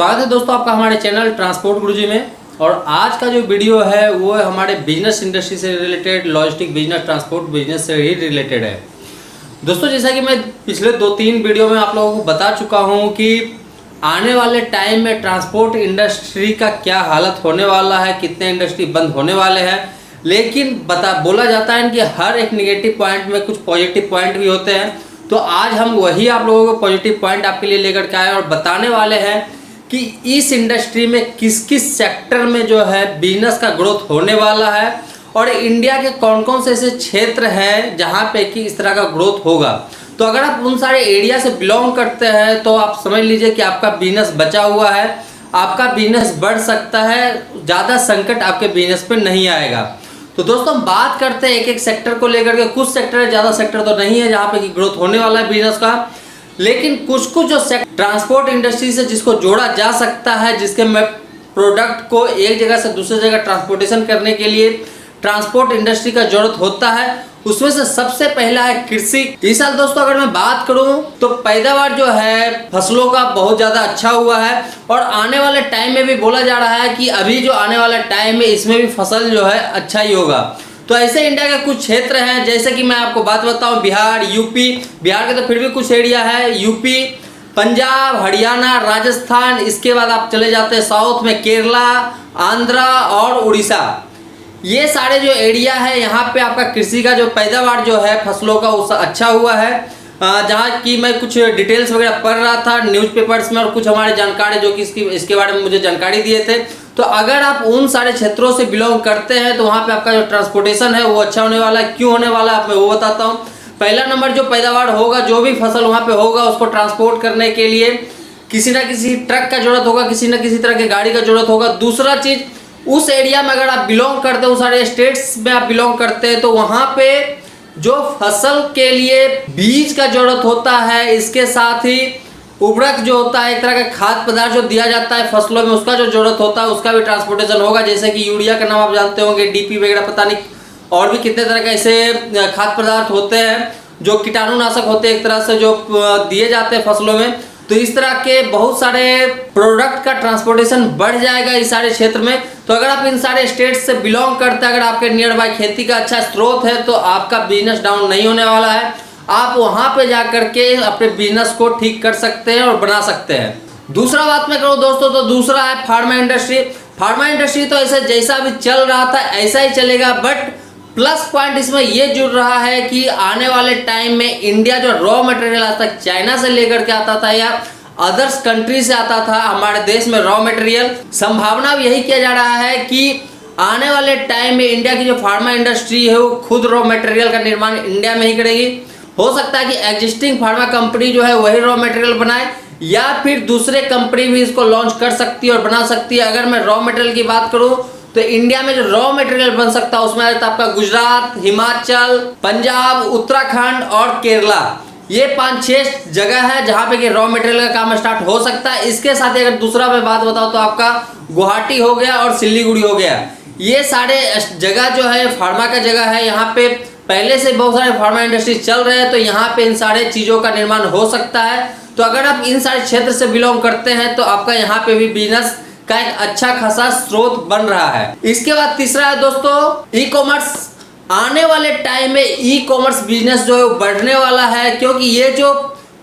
स्वागत है दोस्तों आपका हमारे चैनल ट्रांसपोर्ट गुरुजी में। और आज का जो वीडियो है वो हमारे बिजनेस इंडस्ट्री से related, logistic business, transport business से ही रिलेटेड है। दोस्तों जैसा कि मैं पिछले 2-3 वीडियो में आप लोगों को बता चुका हूं कि आने वाले टाइम में ट्रांसपोर्ट इंडस्ट्री का क्या हालत होने वाला है, कितने इंडस्ट्री बंद होने वाले हैं। लेकिन बोला जाता है कि हर एक निगेटिव पॉइंट में कुछ पॉजिटिव पॉइंट भी होते हैं। तो आज हम वही आप लोगों को पॉजिटिव पॉइंट आपके लिए लेकर के आए और बताने वाले हैं कि इस इंडस्ट्री में किस किस सेक्टर में जो है बिजनेस का ग्रोथ होने वाला है और इंडिया के कौन कौन से ऐसे क्षेत्र हैं जहां पे कि इस तरह का ग्रोथ होगा। तो अगर आप उन सारे एरिया से बिलोंग करते हैं तो आप समझ लीजिए कि आपका बिजनेस बचा हुआ है, आपका बिजनेस बढ़ सकता है, ज़्यादा संकट आपके बिजनेस पे नहीं आएगा। तो दोस्तों हम बात करते हैं एक एक सेक्टर को लेकर के। कुछ सेक्टर है, ज़्यादा सेक्टर तो नहीं है जहाँ पे कि ग्रोथ होने वाला है बिजनेस का, लेकिन कुछ कुछ जो ट्रांसपोर्ट इंडस्ट्री से जिसको जोड़ा जा सकता है, जिसके में प्रोडक्ट को एक जगह से दूसरी जगह ट्रांसपोर्टेशन करने के लिए ट्रांसपोर्ट इंडस्ट्री का जरूरत होता है, उसमें से सबसे पहला है कृषि। इस साल दोस्तों अगर मैं बात करूं तो पैदावार जो है फसलों का बहुत ज़्यादा अच्छा हुआ है और आने वाले टाइम में भी बोला जा रहा है कि अभी जो आने वाला टाइम है इसमें भी फसल जो है अच्छा ही होगा। तो ऐसे इंडिया के कुछ क्षेत्र हैं, जैसे कि मैं आपको बात बताऊं, बिहार, यूपी, बिहार के तो फिर भी कुछ एरिया है, यूपी, पंजाब, हरियाणा, राजस्थान, इसके बाद आप चले जाते हैं साउथ में केरला, आंध्रा और उड़ीसा। ये सारे जो एरिया है यहाँ पे आपका कृषि का जो पैदावार जो है फसलों का उस अच्छा हुआ है। जहाँ की मैं कुछ डिटेल्स वगैरह पढ़ रहा था न्यूज़पेपर्स में और कुछ हमारे जानकारी जो कि इसके बारे में मुझे जानकारी दिए थे। तो अगर आप उन सारे क्षेत्रों से बिलोंग करते हैं तो वहाँ पे आपका जो ट्रांसपोर्टेशन है वो अच्छा होने वाला है। क्यों होने वाला है मैं वो बताता हूँ। पहला नंबर, जो पैदावार होगा, जो भी फसल वहाँ पे होगा उसको ट्रांसपोर्ट करने के लिए किसी ना किसी ट्रक का जरूरत होगा, किसी ना किसी तरह की गाड़ी का जरूरत होगा। दूसरा चीज़, उस एरिया में अगर आप बिलोंग करते हैं, उस सारे स्टेट्स में आप बिलोंग करते हैं तो वहाँ पे जो फसल के लिए बीज का जरूरत होता है, इसके साथ ही उर्वरक जो होता है, एक तरह का खाद्य पदार्थ जो दिया जाता है फसलों में, उसका जो जरूरत होता है उसका भी ट्रांसपोर्टेशन होगा। जैसे कि यूरिया का नाम आप जानते होंगे, डीपी वगैरह, पता नहीं और भी कितने तरह के ऐसे खाद्य पदार्थ होते हैं जो कीटाणुनाशक होते हैं एक तरह से, जो दिए जाते हैं फसलों में। तो इस तरह के बहुत सारे प्रोडक्ट का ट्रांसपोर्टेशन बढ़ जाएगा इस सारे क्षेत्र में। तो अगर आप इन सारे स्टेट से बिलोंग करते हैं, अगर आपके नियर बाय खेती का अच्छा स्रोत है तो आपका बिजनेस डाउन नहीं होने वाला है। आप वहां पे जा करके अपने बिजनेस को ठीक कर सकते हैं और बना सकते हैं। दूसरा बात मैं करूँ दोस्तों तो दूसरा है फार्मा इंडस्ट्री। फार्मा इंडस्ट्री तो ऐसे जैसा अभी चल रहा था ऐसा ही चलेगा, बट प्लस पॉइंट इसमें ये जुड़ रहा है कि आने वाले टाइम में इंडिया जो रॉ मटेरियल आज तक चाइना से लेकर के आता था या अदर्स कंट्री से आता था हमारे देश में रॉ मटेरियल, संभावना यही किया जा रहा है कि आने वाले टाइम में इंडिया की जो फार्मा इंडस्ट्री है वो खुद रॉ मटेरियल का निर्माण इंडिया में ही करेगी। हो सकता है कि एग्जिस्टिंग फार्मा कंपनी जो है वही रॉ मटेरियल बनाए या फिर दूसरे कंपनी भी इसको लॉन्च कर सकती है और बना सकती है। अगर मैं रॉ मटेरियल की बात करूं तो इंडिया में जो रॉ मटेरियल बन सकता है उसमें आता है आपका गुजरात, हिमाचल, पंजाब, उत्तराखंड और केरला। ये 5-6 जगह है जहाँ पे कि रॉ मटेरियल का काम स्टार्ट हो सकता है। इसके साथ ही अगर दूसरा मैं बात बताऊँ तो आपका गुवाहाटी हो गया और सिलीगुड़ी हो गया। ये सारे जगह जो है फार्मा का जगह है, यहाँ पे पहले से बहुत सारे फार्मा इंडस्ट्री चल रहे हैं, तो यहाँ पे इन सारे चीज़ों का निर्माण हो सकता है। तो अगर आप इन सारे क्षेत्र से बिलोंग करते हैं तो आपका यहाँ पे भी बिजनेस का एक अच्छा खासा स्रोत बन रहा है। इसके बाद तीसरा है दोस्तों ई कॉमर्स। आने वाले टाइम में ई कॉमर्स बिजनेस जो है वो बढ़ने वाला है, क्योंकि ये जो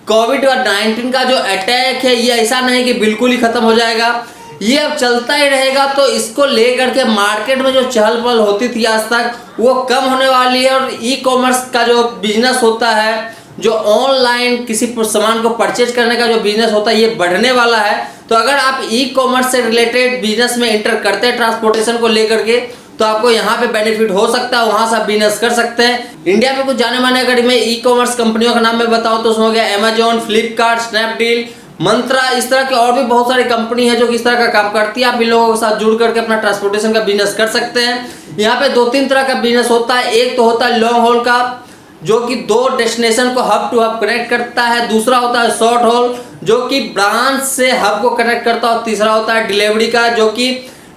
कोविड-19 का जो अटैक है ये ऐसा नहीं कि बिल्कुल ही खत्म हो जाएगा, ये अब चलता ही रहेगा। तो इसको लेकर के मार्केट में जो चहल पहल होती थी आज तक वो कम होने वाली है और ई कॉमर्स का जो बिजनेस होता है, जो ऑनलाइन किसी सामान को परचेज करने का जो बिजनेस होता है, ये बढ़ने वाला है। तो अगर आप ई कॉमर्स से रिलेटेड बिजनेस में एंटर करते हैं ट्रांसपोर्टेशन को लेकर के तो आपको यहाँ पे बेनिफिट हो सकता है, वहाँ से आप बिजनेस कर सकते हैं। इंडिया में कुछ जाने माने अगर मैं ई कॉमर्स कंपनियों का नाम मैं बताऊँ तो उसमें हो गया अमेजोन, फ्लिपकार्ट, स्नैपडील, मंत्रा, इस तरह के और भी बहुत सारी कंपनी है जो कि इस तरह का काम करती है। आप इन लोगों के साथ जुड़ करके अपना ट्रांसपोर्टेशन का बिजनेस कर सकते हैं। यहाँ पे 2-3 तरह का बिजनेस होता है। एक तो होता है लॉन्ग हॉल का, जो कि 2 डेस्टिनेशन को हब टू हब कनेक्ट करता है। दूसरा होता है शॉर्ट हॉल, जो कि ब्रांच से हब को कनेक्ट करता है। और तीसरा होता है डिलीवरी का, जो कि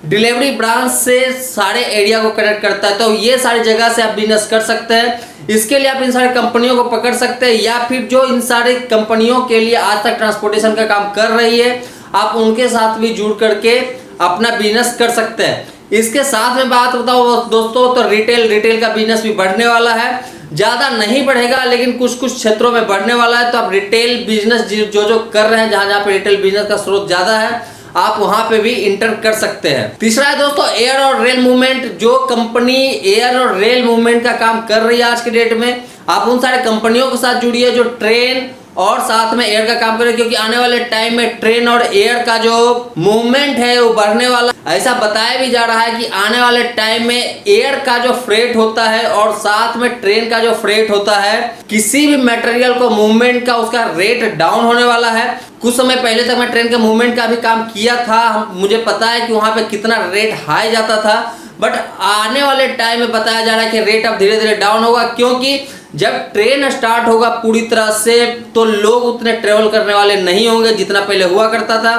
डिलीवरी ब्रांच से सारे एरिया को कनेक्ट करता है। तो ये सारी जगह से आप बिजनेस कर सकते हैं। इसके लिए आप इन सारी कंपनियों को पकड़ सकते हैं या फिर जो इन सारी कंपनियों के लिए आज तक ट्रांसपोर्टेशन का काम कर रही है आप उनके साथ भी जुड़ करके अपना बिजनेस कर सकते हैं। इसके साथ में बात बताओ दोस्तों, तो रिटेल का बिजनेस भी बढ़ने वाला है। ज़्यादा नहीं बढ़ेगा लेकिन कुछ कुछ क्षेत्रों में बढ़ने वाला है। तो आप रिटेल बिजनेस जो कर रहे हैं, जहाँ पे रिटेल बिजनेस का स्रोत ज़्यादा है, आप वहां पे भी इंटर कर सकते हैं। तीसरा है दोस्तों एयर और रेल मूवमेंट। जो कंपनी एयर और रेल मूवमेंट का काम कर रही है आज के डेट में, आप उन सारे कंपनियों के साथ जुड़िए जो ट्रेन और साथ में एयर का काम करें, क्योंकि आने वाले टाइम में ट्रेन और एयर का जो मूवमेंट है वो बढ़ने वाला। ऐसा बताया भी जा रहा है कि आने वाले टाइम में एयर का जो फ्रेट होता है और साथ में ट्रेन का जो फ्रेट होता है, किसी भी मटेरियल को मूवमेंट का उसका रेट डाउन होने वाला है। कुछ समय पहले तक मैं ट्रेन के मूवमेंट का भी काम किया था, मुझे पता है कि वहां पे कितना रेट हाई जाता था, बट आने वाले टाइम में बताया जा रहा है कि रेट अब धीरे धीरे डाउन होगा, क्योंकि जब ट्रेन स्टार्ट होगा पूरी तरह से तो लोग उतने ट्रेवल करने वाले नहीं होंगे जितना पहले हुआ करता था।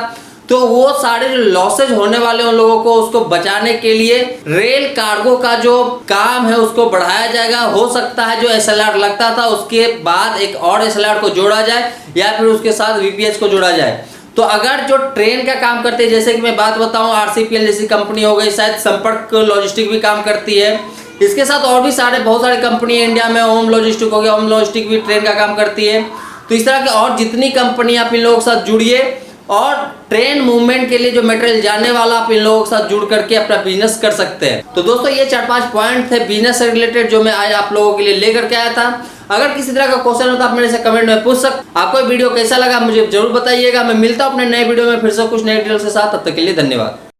तो वो सारे जो लॉसेज होने वाले उन लोगों को, उसको बचाने के लिए रेल कार्गो का जो काम है उसको बढ़ाया जाएगा। हो सकता है जो एसएलआर लगता था उसके बाद एक और एसएलआर को जोड़ा जाए या फिर उसके साथ वीपीएच को जोड़ा जाए। तो अगर जो ट्रेन का काम करते हैं, जैसे कि मैं बात बताऊं आरसीपीएल जैसी कंपनी हो गई, शायद संपर्क लॉजिस्टिक भी काम करती है, इसके साथ और भी बहुत सारी कंपनी है इंडिया में। ओम लॉजिस्टिक हो गया, ओम लॉजिस्टिक भी ट्रेन का काम करती है। तो इस तरह के और जितनी कंपनी आप इन लोगों के साथ जुड़िए और ट्रेन मूवमेंट के लिए जो मटेरियल जाने वाला आप इन लोगों के साथ जुड़ करके अपना बिजनेस कर सकते हैं। तो दोस्तों ये 4-5 पॉइंट थे बिजनेस से रिलेटेड जो मैं आज आप लोगों के लिए लेकर के आया था। अगर किसी तरह का क्वेश्चन हो तो आप मेरे से कमेंट में पूछ सकते। आपको वीडियो कैसा लगा मुझे जरूर बताइएगा। मैं मिलता हूं अपने नए वीडियो में फिर से कुछ नए डिटेल्स के साथ। तब तक के लिए धन्यवाद।